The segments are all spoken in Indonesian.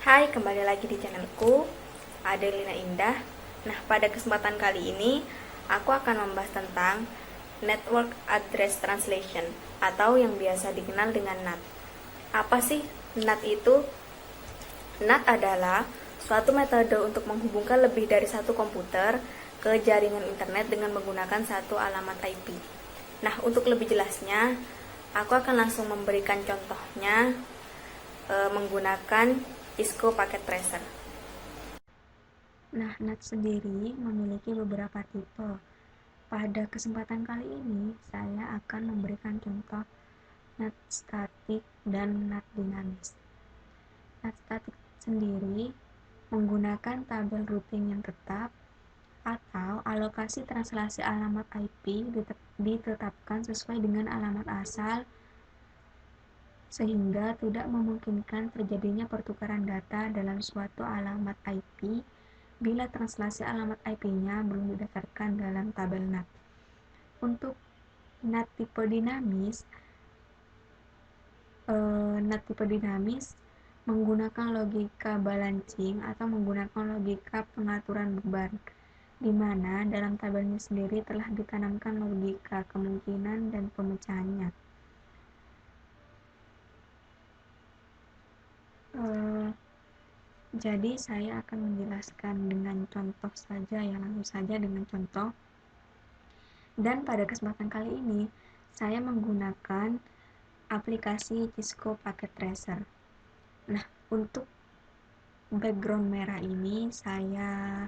Hai, kembali lagi di channelku, Adelina Indah. Nah, pada kesempatan kali ini, aku akan membahas tentang Network Address Translation, atau yang biasa dikenal dengan NAT. Apa sih NAT itu? NAT adalah suatu metode untuk menghubungkan lebih dari satu komputer ke jaringan internet dengan menggunakan satu alamat IP. Nah, untuk lebih jelasnya, aku akan langsung memberikan contohnya menggunakan Cisco Packet Tracer. Nah, NAT sendiri memiliki beberapa tipe. Pada kesempatan kali ini, saya akan memberikan contoh NAT statik dan NAT dinamis. NAT statik sendiri menggunakan tabel routing yang tetap atau alokasi translasi alamat IP ditetapkan sesuai dengan alamat asal sehingga tidak memungkinkan terjadinya pertukaran data dalam suatu alamat IP bila translasi alamat IP-nya belum didaftarkan dalam tabel NAT. Untuk NAT tipe dinamis menggunakan logika balancing atau menggunakan logika pengaturan beban, di mana dalam tabelnya sendiri telah ditanamkan logika kemungkinan dan pemecahannya. Jadi saya akan menjelaskan dengan contoh saja ya, langsung saja dengan contoh. Dan pada kesempatan kali ini saya menggunakan aplikasi Cisco Packet Tracer. Nah, untuk background merah ini saya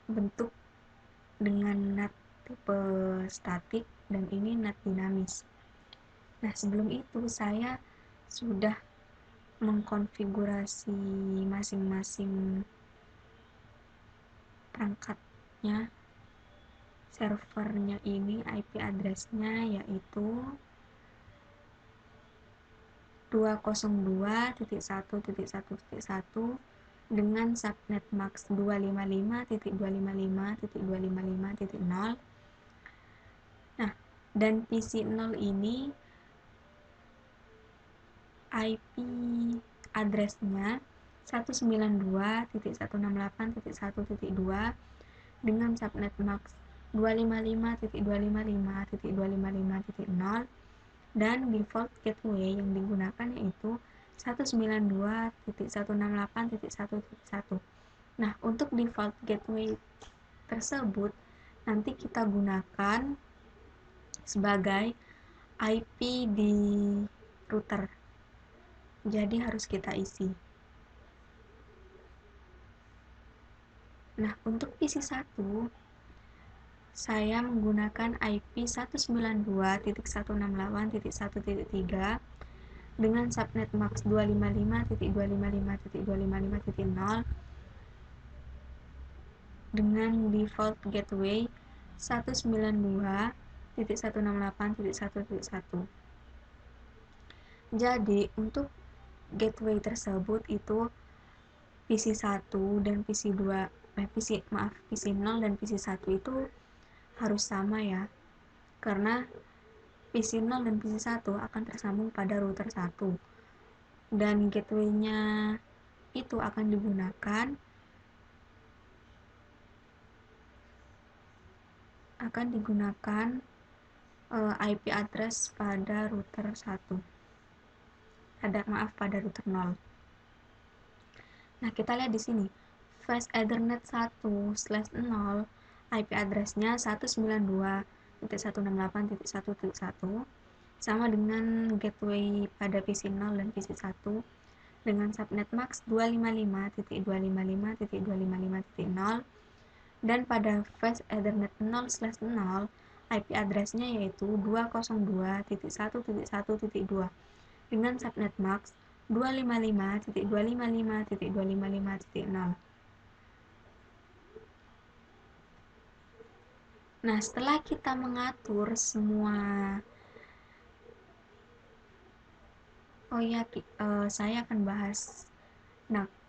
bentuk dengan NAT tipe statik dan ini NAT dinamis. Nah, sebelum itu saya sudah mengkonfigurasi masing-masing perangkatnya. Servernya ini IP address-nya yaitu 202.1.1.1 dengan subnet max 255.255.255.0. Nah, dan PC 0 ini IP address-nya 192.168.1.2 dengan subnet max 255.255.255.0 dan default gateway yang digunakan yaitu 192.168.1.1. Nah, untuk default gateway tersebut nanti kita gunakan sebagai IP di router. Jadi harus kita isi. Nah, untuk PC 1 saya menggunakan IP 192.168.1.3 dengan subnet max 255.255.255.0 dengan default gateway 192.168.1.1. Jadi, untuk gateway tersebut itu PC 1 dan PC 0 dan PC 1 itu harus sama ya, karena PC 0 dan PC 1 akan tersambung pada router 1 dan gateway-nya itu akan digunakan IP address pada router 1. Pada router 0. Nah, kita lihat di sini. Fast Ethernet 1/0 IP address-nya 192.168.1.1 sama dengan gateway pada PC 0 dan PC 1 dengan subnet max 255.255.255.0 dan pada Fast Ethernet 0/0 IP address-nya yaitu 202.1.1.2 dengan subnet max 255.255.255.0. Nah, setelah kita mengatur semua, saya akan bahas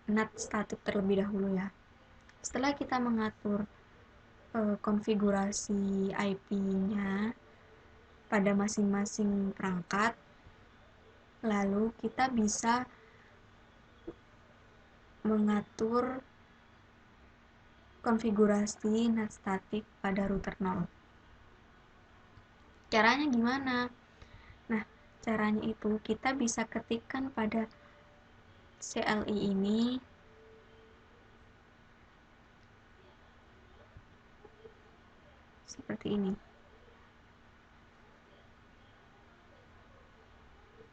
NAT statik terlebih dahulu ya. Setelah kita mengatur konfigurasi IP-nya pada masing-masing perangkat, lalu kita bisa mengatur konfigurasi NAT statik pada router 0. Caranya gimana? Nah, caranya itu kita bisa ketikkan pada CLI ini seperti ini.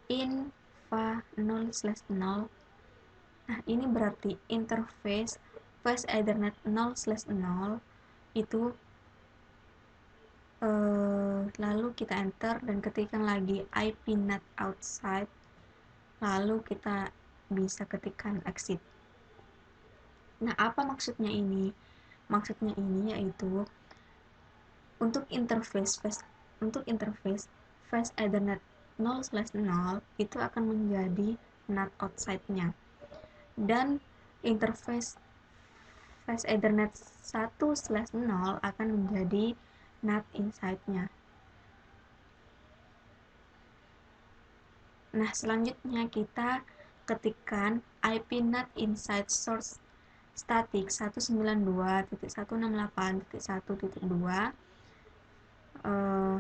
Inva 0/0. Nah, ini berarti interface fast Ethernet 0/0 itu lalu kita enter dan ketikkan lagi IP NAT outside, lalu kita bisa ketikkan exit. Nah, apa maksudnya ini? Maksudnya ini yaitu untuk interface fast Ethernet 0/0 itu akan menjadi NAT outside-nya, dan interface fast Ethernet 1/0 akan menjadi NAT inside-nya. Nah, selanjutnya kita ketikkan IP NAT inside source static 192.168.1.2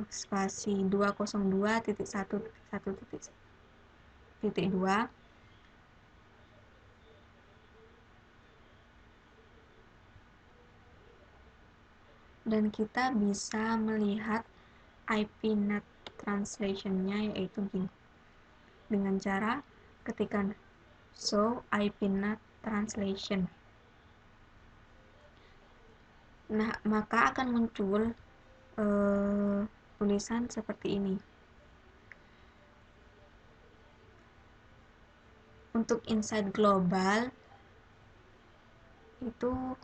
spasi 202.1.1.2, dan kita bisa melihat IP NAT translation-nya yaitu gini, dengan cara ketikkan show IP NAT translation. Nah, maka akan muncul tulisan seperti ini. Untuk inside global itu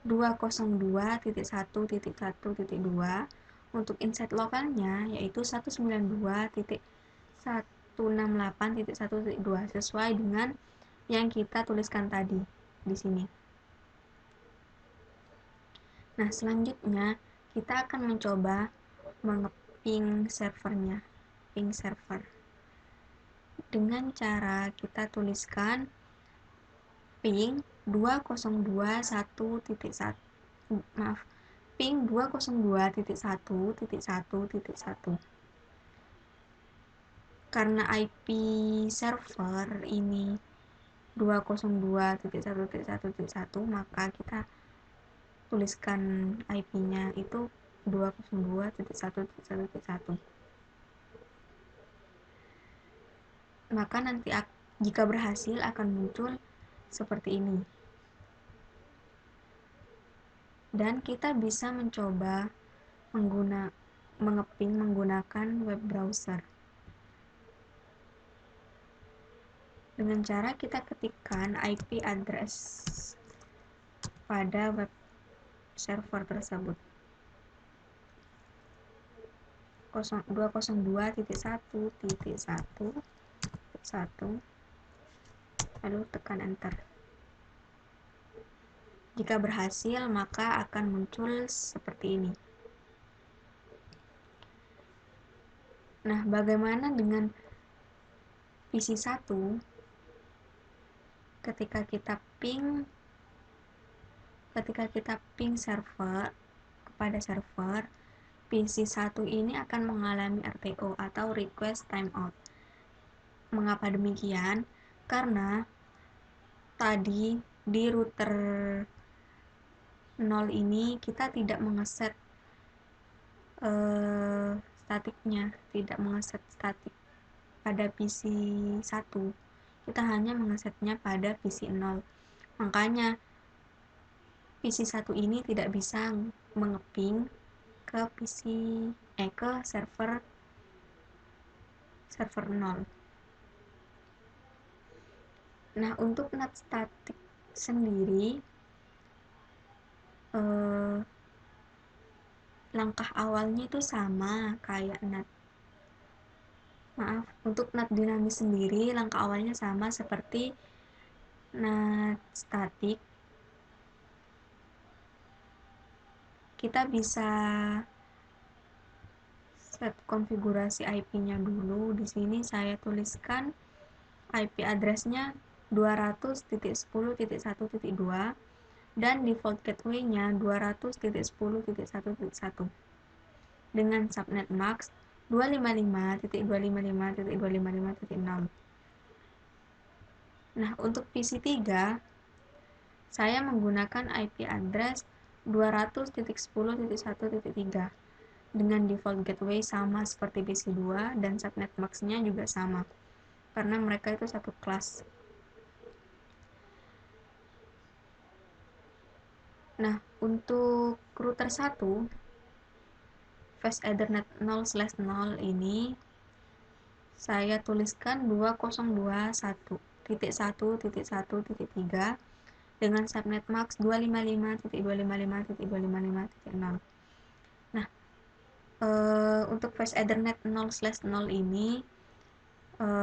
202.1.1.2, untuk inside lokalnya yaitu 192.168.1.2 sesuai dengan yang kita tuliskan tadi di sini. Nah, selanjutnya kita akan mencoba mengeping servernya, ping server, dengan cara kita tuliskan ping 202.1.1, ping 202.1.1.1. Karena IP server ini 202.1.1.1, maka kita tuliskan IP-nya itu 202.1.1.1. Maka nanti jika berhasil akan muncul seperti ini. Dan kita bisa mencoba mengeping menggunakan web browser. Dengan cara kita ketikkan IP address pada web server tersebut, 202.1.1.1, lalu tekan enter. Jika berhasil, maka akan muncul seperti ini. Nah, bagaimana dengan PC 1? Ketika kita ping server kepada server, PC 1 ini akan mengalami RTO atau request timeout. Mengapa demikian? Karena tadi di router 0 ini kita tidak mengeset statiknya, tidak mengeset statik pada PC 1. Kita hanya mengesetnya pada PC 0. Makanya PC 1 ini tidak bisa mengeping ke ke server 0. Nah, untuk NAT statik sendiri langkah awalnya itu sama kayak untuk NAT dinamis sendiri langkah awalnya sama seperti NAT statik. Kita bisa set konfigurasi IP-nya dulu. Di sini saya tuliskan IP address-nya 200.10.1.2 dan default gateway-nya 200.10.1.1 dengan subnet max 255.255.255.0. Nah, untuk PC3 saya menggunakan IP address 200.10.1.3 dengan default gateway sama seperti PC2 dan subnet max-nya juga sama karena mereka itu satu kelas. Nah, untuk router 1 Fast Ethernet 0/0 ini saya tuliskan 202.1.1.1.3 dengan subnet max 255.255.255.0. Nah, untuk Fast Ethernet 0/0 ini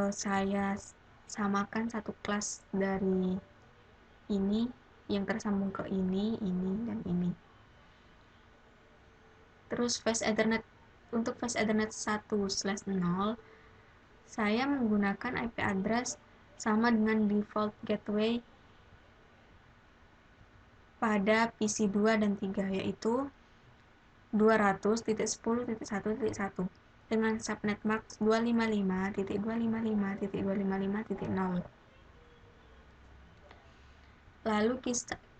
saya samakan satu kelas dari ini yang tersambung ke ini, dan ini. Terus untuk Fast Ethernet 1/0 saya menggunakan IP address sama dengan default gateway pada PC2 dan 3, yaitu 200.10.1.1 dengan subnet max 255.255.255.0. Lalu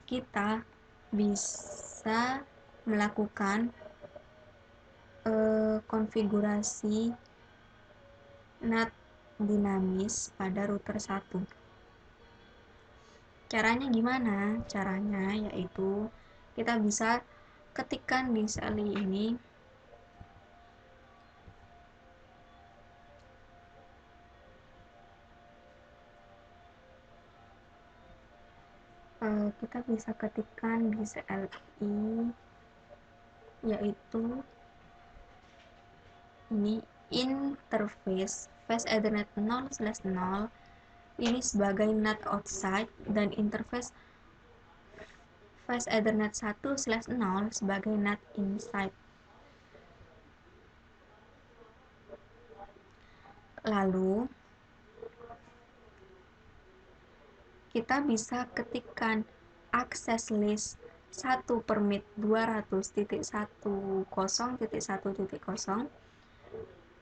kita bisa melakukan konfigurasi NAT dinamis pada router 1. Caranya gimana? Caranya yaitu kita bisa ketikkan di seli ini kita bisa ketikkan di CLI yaitu ini interface Fast Ethernet 0/0 ini sebagai NAT outside dan interface Fast Ethernet 1/0 sebagai NAT inside. Lalu kita bisa ketikkan access list 1 permit 200.10.1.0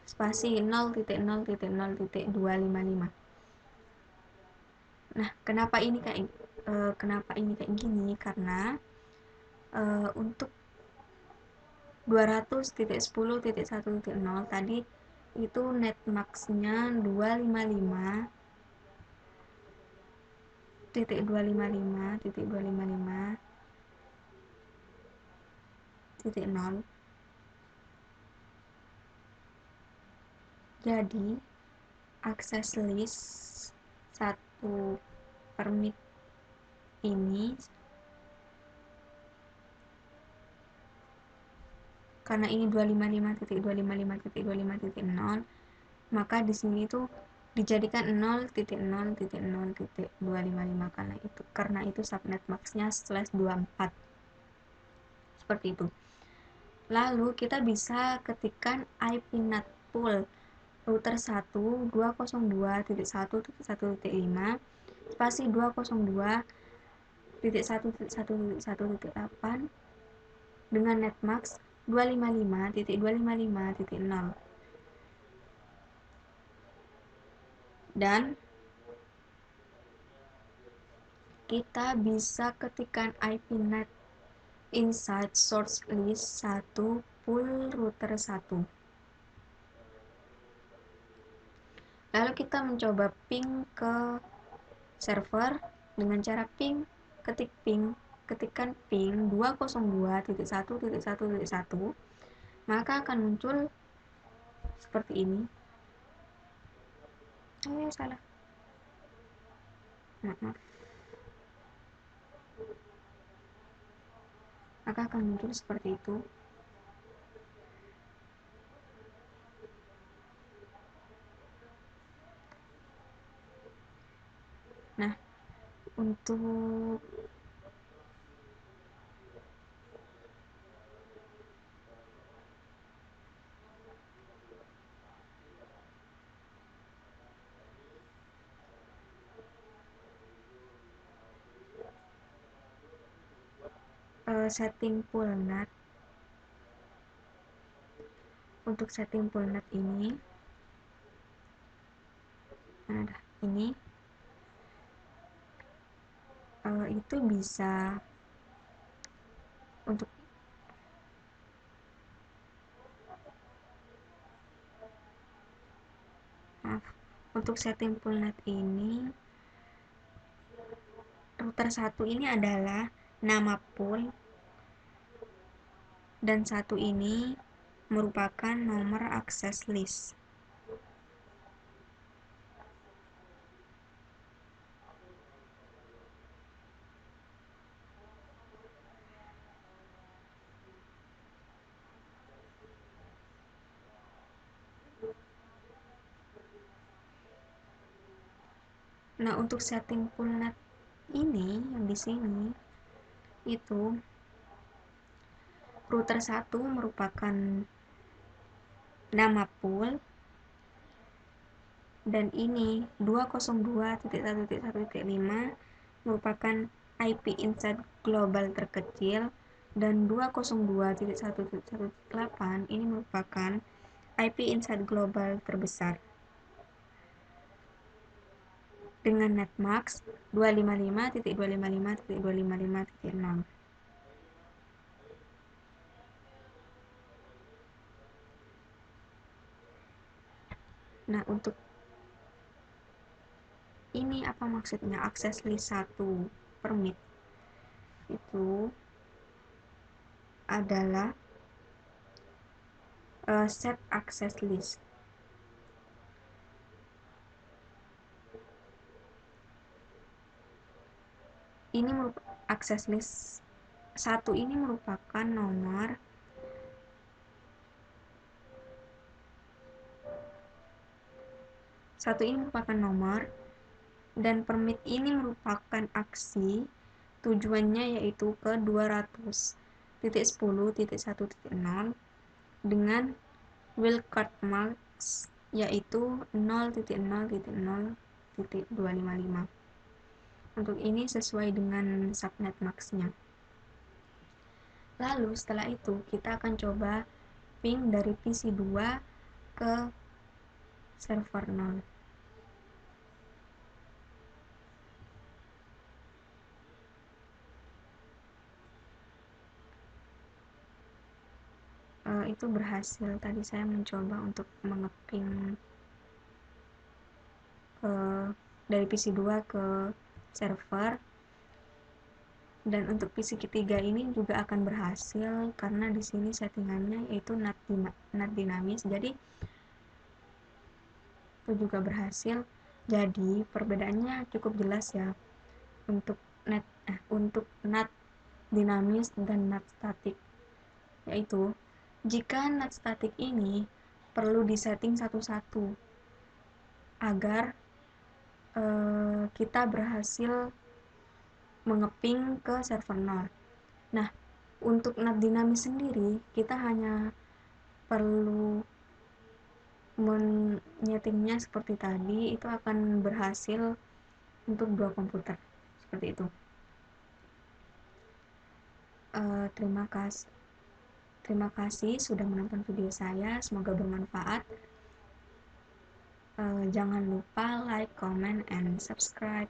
spasi 0.0.0.255. Nah, kenapa ini kayak gini? Karena untuk 200.10.1.0 tadi itu net max-nya 255.255.0. Jadi access list 1 permit ini karena ini 255.255.255.0 maka di sini tuh dijadikan 0.0.0.255 karena itu subnet max-nya /24 seperti itu. Lalu kita bisa ketikkan IP NAT pool router 1 202.1.1.5 spasi 202.1.1.1.8 dengan netmax 255.255.0. Dan kita bisa ketikkan IP NAT inside source list 1 pool router 1. Lalu kita mencoba ping ke server dengan cara ketikkan ping 202.1.1.1 maka akan muncul seperti ini. Salah. Maaf. Maka akan muncul seperti itu. Nah, untuk setting full NAT. Untuk setting full NAT ini, ini itu bisa untuk setting full NAT ini, router 1 ini adalah nama pool dan 1 ini merupakan nomor akses list. Nah, untuk setting full NAT ini yang di sini itu router 1 merupakan nama pool dan ini 202.1.1.5 merupakan IP inside global terkecil dan 202.1.1.8 ini merupakan IP inside global terbesar dengan netmask 255.255.255.0. Nah, untuk ini apa maksudnya? Akses list 1 permit itu adalah set access list. Ini akses list 1 ini merupakan nomor dan permit ini merupakan aksi tujuannya yaitu ke 200.10.1.0 dengan wildcard marks yaitu 0.0.0.255. Untuk ini sesuai dengan subnet max-nya. Lalu setelah itu kita akan coba ping dari PC 2 ke server 0. Itu berhasil. Tadi saya mencoba untuk mengeping dari PC 2 ke server, dan untuk PC ketiga ini juga akan berhasil karena di sini settingannya yaitu NAT dinamis, jadi itu juga berhasil. Jadi perbedaannya cukup jelas ya untuk NAT dinamis dan NAT statik, yaitu jika NAT statik ini perlu disetting satu-satu agar kita berhasil mengeping ke server 0. Nah, untuk NAT dinamis sendiri kita hanya perlu menyetingnya seperti tadi, itu akan berhasil untuk 2 komputer seperti itu. Terima kasih sudah menonton video saya, semoga bermanfaat. Jangan lupa like, comment, and subscribe.